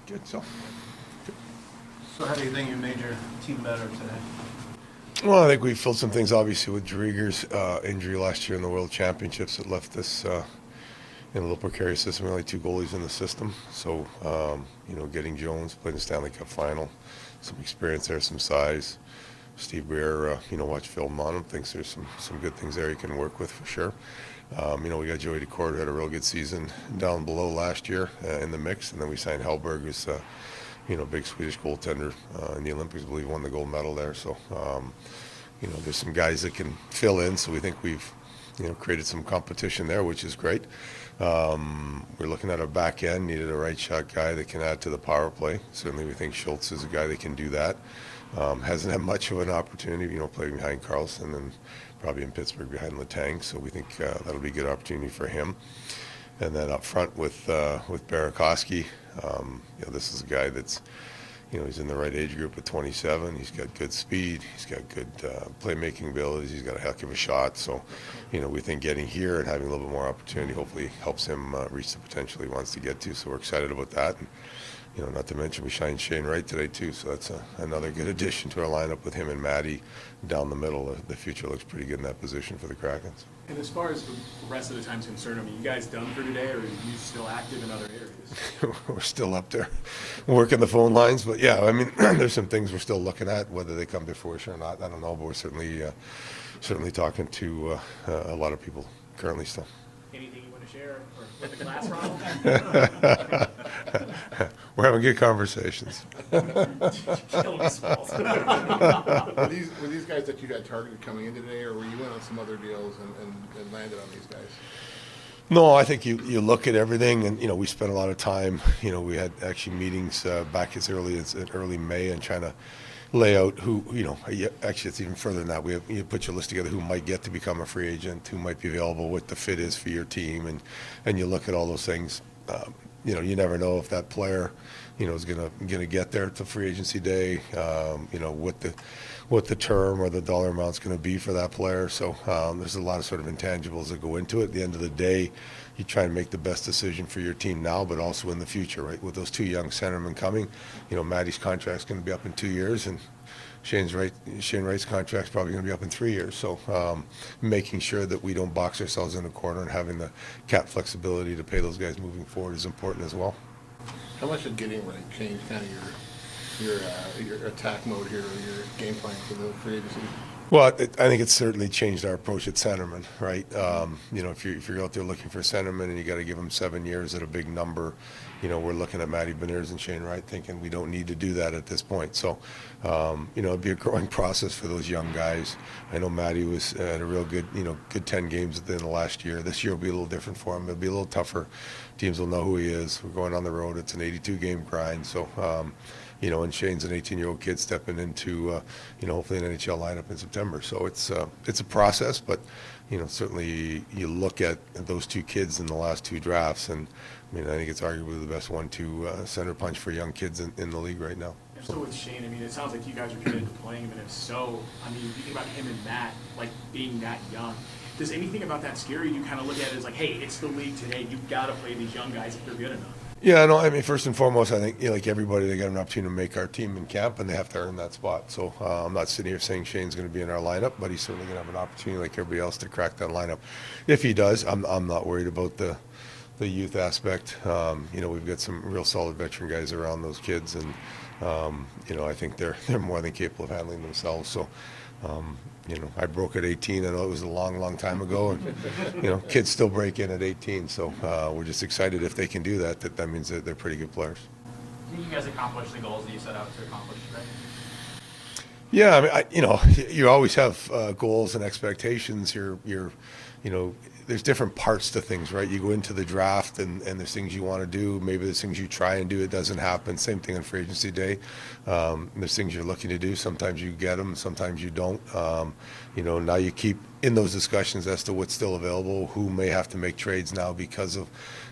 Good. So how do you think you made your team better today? Well, I think we filled some things, obviously, with Briere's injury last year in the World Championships. It left us in a little precarious system. Only 2 goalies in the system. So, getting Jones, played the Stanley Cup final, some experience there, some size. Steve Briere, watch film on him, thinks there's some good things there he can work with for sure. We got Joey Decord, who had a real good season down below last year in the mix. And then we signed Hellberg, who's big Swedish goaltender in the Olympics, I believe, won the gold medal there. So, there's some guys that can fill in. So we think we've, created some competition there, which is great. We're looking at our back end, needed a right shot guy that can add to the power play. Certainly we think Schultz is a guy that can do that. Hasn't had much of an opportunity, playing behind Carlson and probably in Pittsburgh behind Letang. So we think that'll be a good opportunity for him. And then up front with Burakovsky, this is a guy that's, he's in the right age group at 27. He's got good speed. He's got good playmaking abilities. He's got a heck of a shot. So, we think getting here and having a little bit more opportunity hopefully helps him reach the potential he wants to get to. So we're excited about that. And, not to mention we signed Shane Wright today too. So that's another good addition to our lineup with him and Matty down the middle. The future looks pretty good in that position for the Krakens. And as far as the rest of the time's concerned, you guys done for today, or are you still active in other areas? We're still up there working the phone lines, but yeah, there's some things we're still looking at, whether they come to fruition or not, I don't know, but we're certainly talking to a lot of people currently still. Anything you want to share or with the class, Ronald? We're having good conversations. Were these guys that you had targeted coming in today, or were you in on some other deals and landed on these guys? No, I think you look at everything, and we spent a lot of time. We had actually meetings back as early May and trying to lay out who. Actually, it's even further than that. You put your list together who might get to become a free agent, who might be available, what the fit is for your team, and you look at all those things. You never know if that player, is gonna get there to free agency day. What the term or the dollar amount's going to be for that player. So there's a lot of sort of intangibles that go into it. At the end of the day, you try and make the best decision for your team now, but also in the future, right? With those 2 young centermen coming, Matty's contract's going to be up in 2 years, and Shane Wright's contract's probably going to be up in 3 years. So making sure that we don't box ourselves in a corner and having the cap flexibility to pay those guys moving forward is important as well. How much did getting Wright change kind of your attack mode here, or your game plan for the free agency? Well, I think it's certainly changed our approach at centerman, right? If you're out there looking for centerman and you got to give them 7 years at a big number, we're looking at Matty Beniers and Shane Wright thinking we don't need to do that at this point. So, it'd be a growing process for those young guys. I know Matty was at a real good 10 games in the last year. This year will be a little different for him. It'll be a little tougher. Teams will know who he is. We're going on the road. It's an 82-game grind. So, and Shane's an 18-year-old kid stepping into, hopefully an NHL lineup in September. So it's a process, but, certainly you look at those 2 kids in the last 2 drafts, and I think it's arguably the best 1-2 center punch for young kids in the league right now. So with Shane, it sounds like you guys are committed to playing him, and if so, you think about him and Matt, being that young. Does anything about that scare you? You kind of look at it as hey, it's the league today. You've got to play these young guys if they're good enough. Yeah, no, first and foremost, I think, like everybody, they got an opportunity to make our team in camp, and they have to earn that spot. So I'm not sitting here saying Shane's going to be in our lineup, but he's certainly going to have an opportunity like everybody else to crack that lineup. If he does, I'm not worried about the youth aspect. We've got some real solid veteran guys around those kids, and, I think they're more than capable of handling themselves. So, I broke at 18. I know it was a long, long time ago, and, kids still break in at 18. So we're just excited if they can do that. That means that they're pretty good players. Do you guys accomplish the goals that you set out to accomplish today? Yeah, you always have goals and expectations. There's different parts to things, right? You go into the draft and there's things you want to do. Maybe there's things you try and do, it doesn't happen. Same thing on free agency day. There's things you're looking to do. Sometimes you get them, sometimes you don't. Now you keep in those discussions as to what's still available, who may have to make trades now because of,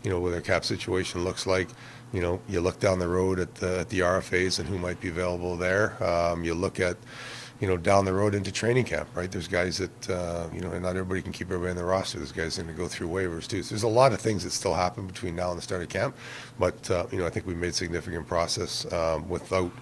what their cap situation looks like. You look down the road at the RFAs and who might be available there. You look at down the road into training camp, right? There's guys that, and not everybody can keep everybody in the roster. There's guys going to go through waivers too. So there's a lot of things that still happen between now and the start of camp. But, I think we made significant process without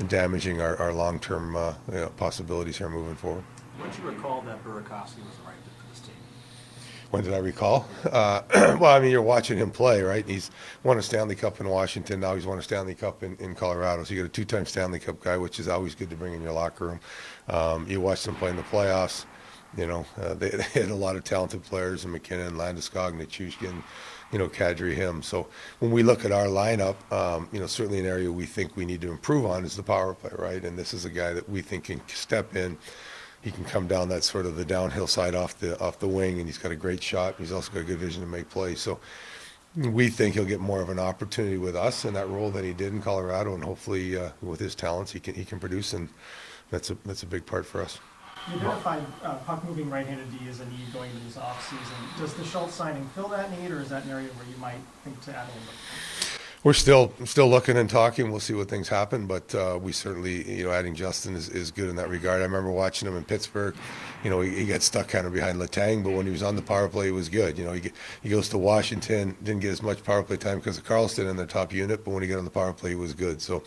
damaging our long-term possibilities here moving forward. When do you recall that Burakovsky was the right fit for this team? When did I recall? Well, you're watching him play, right? He's won a Stanley Cup in Washington. Now he's won a Stanley Cup in Colorado. So you got a two-time Stanley Cup guy, which is always good to bring in your locker room. You watch them play in the playoffs. They had a lot of talented players in McKinnon, Landeskog, Nichushkin, Kadri, him. So when we look at our lineup, certainly an area we think we need to improve on is the power play, right? And this is a guy that we think can step in. He can come down that sort of the downhill side off the wing, and he's got a great shot. He's also got a good vision to make plays. So we think he'll get more of an opportunity with us in that role than he did in Colorado, and hopefully with his talents he can produce, and that's a big part for us. You identified puck-moving right-handed D as a need going into this offseason. Does the Schultz signing fill that need, or is that an area where you might think to add a little bit? We're still looking and talking. We'll see what things happen, but we certainly, adding Justin is good in that regard. I remember watching him in Pittsburgh. He got stuck kind of behind Letang, but when he was on the power play, he was good. He goes to Washington, didn't get as much power play time because of Karlsson in their top unit, but when he got on the power play, he was good. So,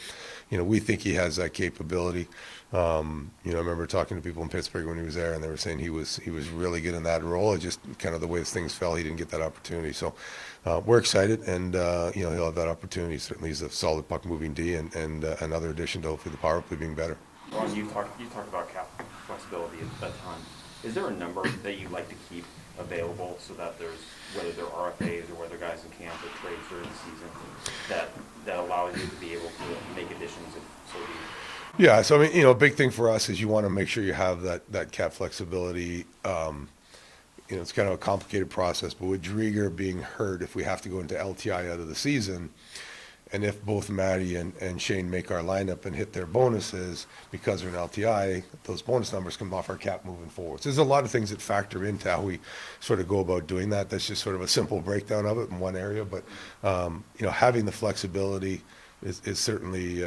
we think he has that capability. I remember talking to people in Pittsburgh when he was there, and they were saying he was really good in that role. It just kind of the way things fell, he didn't get that opportunity. So we're excited, and he'll have that opportunity. Certainly, he's a solid puck moving D, and another addition to hopefully the power play being better. Ron, you talked about cap flexibility a ton. Is there a number that you'd like to keep available so that there's, whether they're RFAs or whether guys in camp or trades during the season, that allows you to be able to make additions if so be? Yeah, so a big thing for us is you want to make sure you have that cap flexibility. It's kind of a complicated process, but with Briere being hurt, if we have to go into LTI out of the season, and if both Matty and Shane make our lineup and hit their bonuses because they're in LTI, those bonus numbers come off our cap moving forward. So there's a lot of things that factor into how we sort of go about doing that. That's just sort of a simple breakdown of it in one area, but having the flexibility is certainly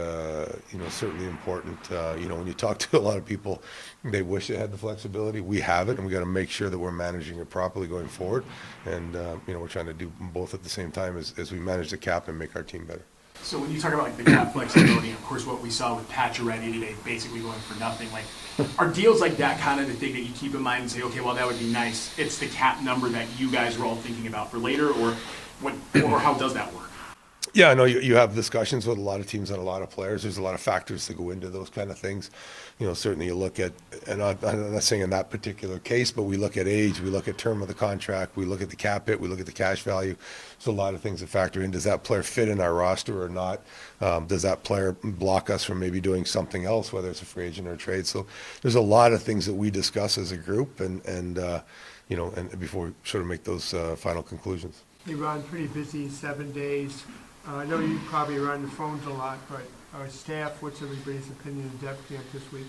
certainly important. When you talk to a lot of people, they wish they had the flexibility. We have it, and we got to make sure that we're managing it properly going forward. And we're trying to do both at the same time as we manage the cap and make our team better. So when you talk about the cap flexibility, of course, what we saw with Pacioretty today, basically going for nothing. Are deals like that kind of the thing that you keep in mind and say, okay, well, that would be nice. It's the cap number that you guys were all thinking about for later, or how does that work? Yeah, I know you have discussions with a lot of teams and a lot of players. There's a lot of factors that go into those kind of things. Certainly you look at, and I'm not saying in that particular case, but we look at age, we look at term of the contract, we look at the cap hit, we look at the cash value. There's a lot of things that factor in. Does that player fit in our roster or not? Does that player block us from maybe doing something else, whether it's a free agent or a trade? So there's a lot of things that we discuss as a group, and before we sort of make those final conclusions. Hey, Ron, pretty busy 7 days. I know you probably run the phones a lot, but our staff, what's everybody's opinion of depth camp this week?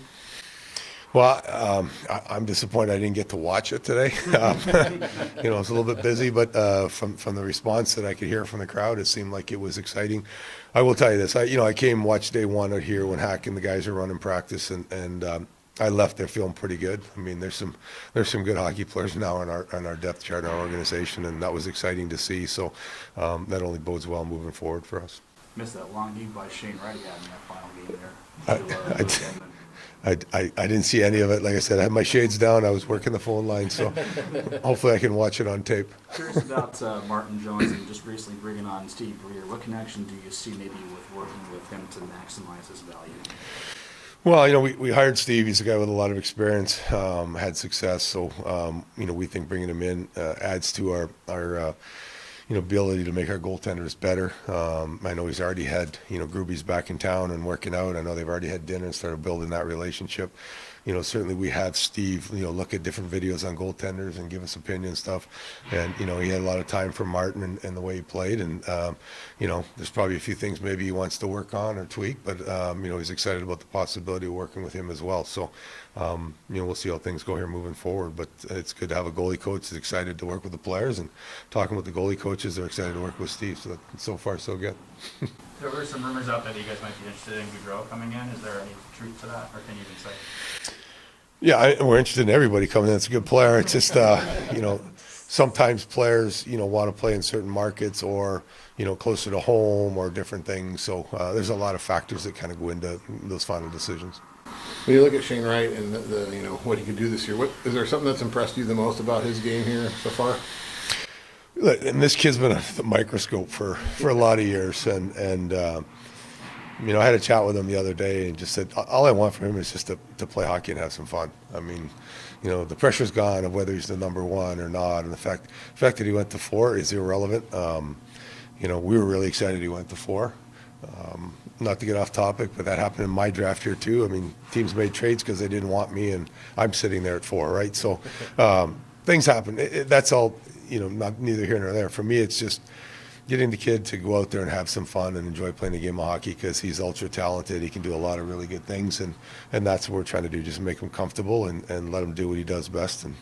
Well, I'm disappointed I didn't get to watch it today. It was a little bit busy, but from the response that I could hear from the crowd, it seemed like it was exciting. I will tell you this, I came watch day one out here when Hack and the guys are running practice, and I left there feeling pretty good. There's some good hockey players now on our depth chart in our organization, and that was exciting to see. So that only bodes well moving forward for us. Missed that long game by Shane Wright had in that final game there. I didn't see any of it. Like I said, I had my shades down. I was working the phone line, so hopefully I can watch it on tape. Curious about Martin Jones and just recently bringing on Steve Briere. What connection do you see maybe with working with him to maximize his value? Well, we hired Steve. He's a guy with a lot of experience, had success. So, we think bringing him in adds to our ability to make our goaltenders better. I know he's already had, Gruby's back in town and working out. I know they've already had dinner and started building that relationship. Certainly we have Steve, look at different videos on goaltenders and give us opinion and stuff. And, he had a lot of time for Martin and the way he played. And, there's probably a few things maybe he wants to work on or tweak, but, he's excited about the possibility of working with him as well. So, we'll see how things go here moving forward. But it's good to have a goalie coach that's excited to work with the players, and talking with the goalie coaches, they're excited to work with Steve. So far, so good. There were some rumors out that you guys might be interested in Gaudreau coming in. Is there any truth to that, or can you even say? Yeah, we're interested in everybody coming in. It's a good player. It's just, you know, sometimes players, you know, want to play in certain markets or, you know, closer to home or different things. So there's a lot of factors that kind of go into those final decisions. When you look at Shane Wright and the you know what he could do this year, is there something that's impressed you the most about his game here so far? And this kid's been under the microscope for a lot of years, and you know, I had a chat with him the other day and just said all I want from him is just to play hockey and have some fun. I mean, you know, the pressure's gone of whether he's the number one or not, and the fact that he went to 4 is irrelevant. You know, we were really excited he went to 4. Not to get off topic, but that happened in my draft here too. I mean, teams made trades because they didn't want me, and I'm sitting there at 4, right? So things happen. That's all, you know, neither here nor there. For me, it's just getting the kid to go out there and have some fun and enjoy playing a game of hockey because he's ultra talented. He can do a lot of really good things, and that's what we're trying to do, just make him comfortable and let him do what he does best. And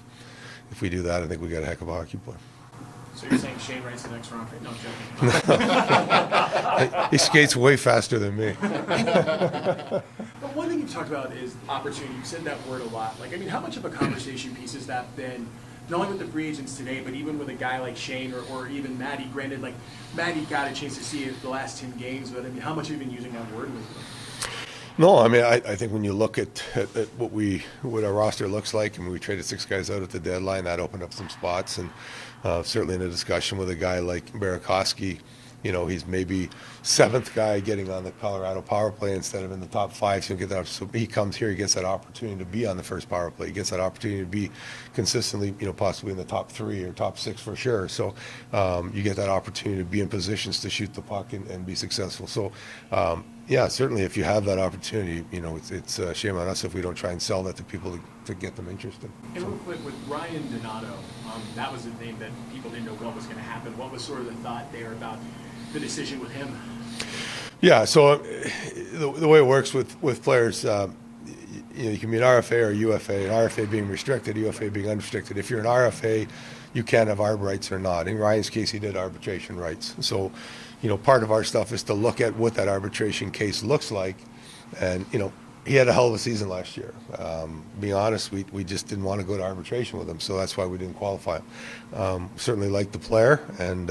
if we do that, I think we got a heck of a hockey player. So you're saying Shane Wright's the next round pick? No, I'm joking. He skates way faster than me. But one thing you've talked about is opportunity. You said that word a lot. Like, I mean, how much of a conversation piece has that been, not only with the free agents today, but even with a guy like Shane or even Maddie? Granted, like, Maddie got a chance to see it the last 10 games, but I mean, how much have you been using that word with him? No, I mean, I think when you look at what our roster looks like, and we traded 6 guys out at the deadline, that opened up some spots, and certainly in a discussion with a guy like Burakovsky, you know, he's maybe 7th guy getting on the Colorado power play instead of in the top 5. So, so he comes here, he gets that opportunity to be on the first power play. He gets that opportunity to be consistently, you know, possibly in the top 3 or top 6 for sure. So you get that opportunity to be in positions to shoot the puck and be successful. So, yeah, certainly if you have that opportunity, you know, it's a shame on us if we don't try and sell that to people to get them interested. And real quick, with Ryan Donato, that was the name that people didn't know what was going to happen. What was sort of the thought there about the decision with him? Yeah, so the way it works with players, you know, you can be an RFA or UFA, an RFA being restricted, UFA being unrestricted. If you're an RFA, you can have arb rights or not. In Ryan's case, he did arbitration rights. So, you know, part of our stuff is to look at what that arbitration case looks like. And, you know, he had a hell of a season last year. Being honest, we just didn't want to go to arbitration with him, so that's why we didn't qualify him. Certainly like the player, and,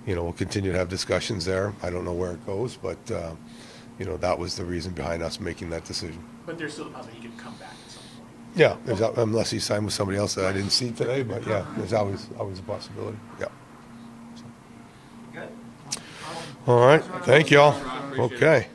you know, we'll continue to have discussions there. I don't know where it goes, but, you know, that was the reason behind us making that decision. But there's still a possibility he could come back at some point. Yeah, unless he signed with somebody else that I didn't see today, but yeah, there's always a possibility. Yeah. Good. All right, thank you all. Okay.